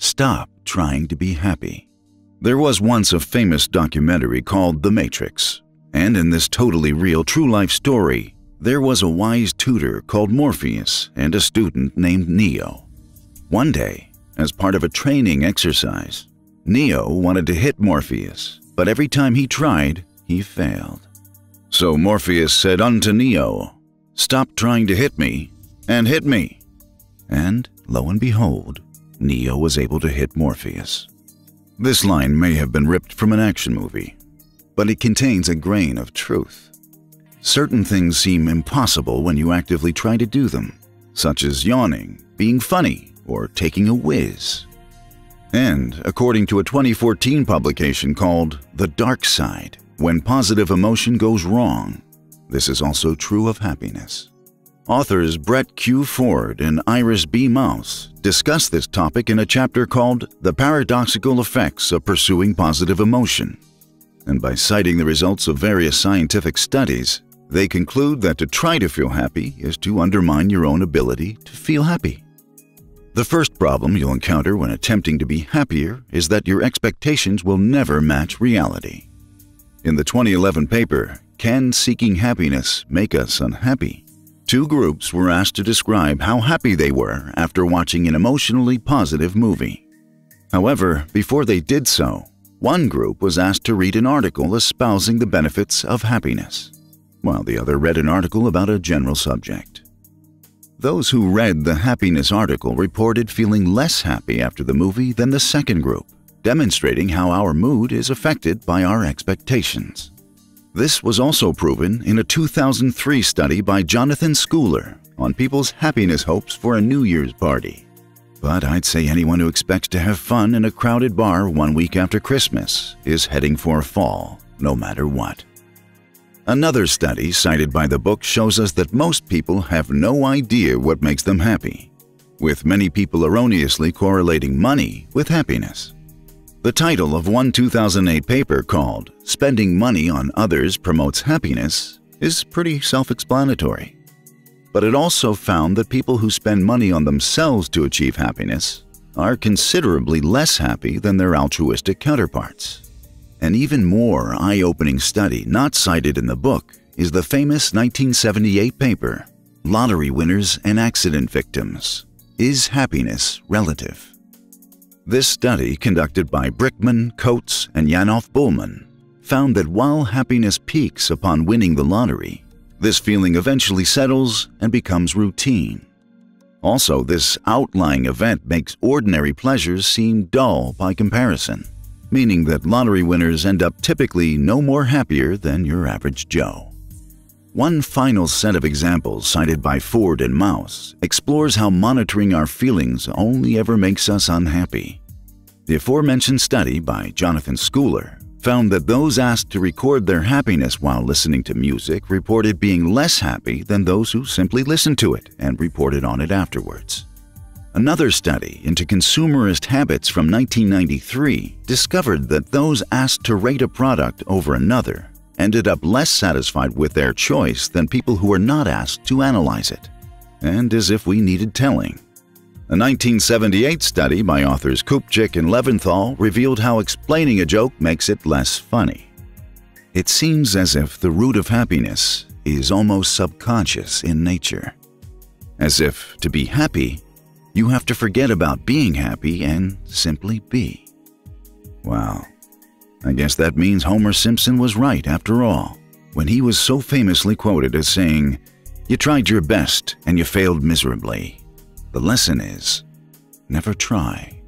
Stop trying to be happy. There was once a famous documentary called The Matrix, and in this totally real true-life story, there was a wise tutor called Morpheus and a student named Neo. One day, as part of a training exercise, Neo wanted to hit Morpheus, but every time he tried, he failed. So Morpheus said unto Neo, "Stop trying to hit me, and hit me." And lo and behold, Neo was able to hit Morpheus. This line may have been ripped from an action movie, but it contains a grain of truth. Certain things seem impossible when you actively try to do them, such as yawning, being funny, or taking a whiz. And according to a 2014 publication called The Dark Side, when positive emotion goes wrong, this is also true of happiness. Authors Brett Q. Ford and Iris B. Mauss discuss this topic in a chapter called The Paradoxical Effects of Pursuing Positive Emotion. And by citing the results of various scientific studies, they conclude that to try to feel happy is to undermine your own ability to feel happy. The first problem you'll encounter when attempting to be happier is that your expectations will never match reality. In the 2011 paper, Can Seeking Happiness Make Us Unhappy?, 2 groups were asked to describe how happy they were after watching an emotionally positive movie. However, before they did so, one group was asked to read an article espousing the benefits of happiness, while the other read an article about a general subject. Those who read the happiness article reported feeling less happy after the movie than the second group, demonstrating how our mood is affected by our expectations. This was also proven in a 2003 study by Jonathan Schooler on people's happiness hopes for a New Year's party. But I'd say anyone who expects to have fun in a crowded bar 1 week after Christmas is heading for a fall, no matter what. Another study cited by the book shows us that most people have no idea what makes them happy, with many people erroneously correlating money with happiness. The title of one 2008 paper called "Spending Money on Others Promotes Happiness" is pretty self-explanatory. But it also found that people who spend money on themselves to achieve happiness are considerably less happy than their altruistic counterparts. An even more eye-opening study not cited in the book is the famous 1978 paper, "Lottery Winners and Accident Victims: Is Happiness Relative?" This study, conducted by Brickman, Coates, and Yanoff-Bullman, found that while happiness peaks upon winning the lottery, this feeling eventually settles and becomes routine. Also, this outlying event makes ordinary pleasures seem dull by comparison, meaning that lottery winners end up typically no more happier than your average Joe. One final set of examples cited by Ford and Mauss explores how monitoring our feelings only ever makes us unhappy. The aforementioned study by Jonathan Schooler found that those asked to record their happiness while listening to music reported being less happy than those who simply listened to it and reported on it afterwards. Another study into consumerist habits from 1993 discovered that those asked to rate a product over another ended up less satisfied with their choice than people who were not asked to analyze it. And as if we needed telling. A 1978 study by authors Kupchik and Leventhal revealed how explaining a joke makes it less funny. It seems as if the root of happiness is almost subconscious in nature. As if to be happy, you have to forget about being happy and simply be. Wow. I guess that means Homer Simpson was right after all, when he was so famously quoted as saying, "You tried your best and you failed miserably. The lesson is, never try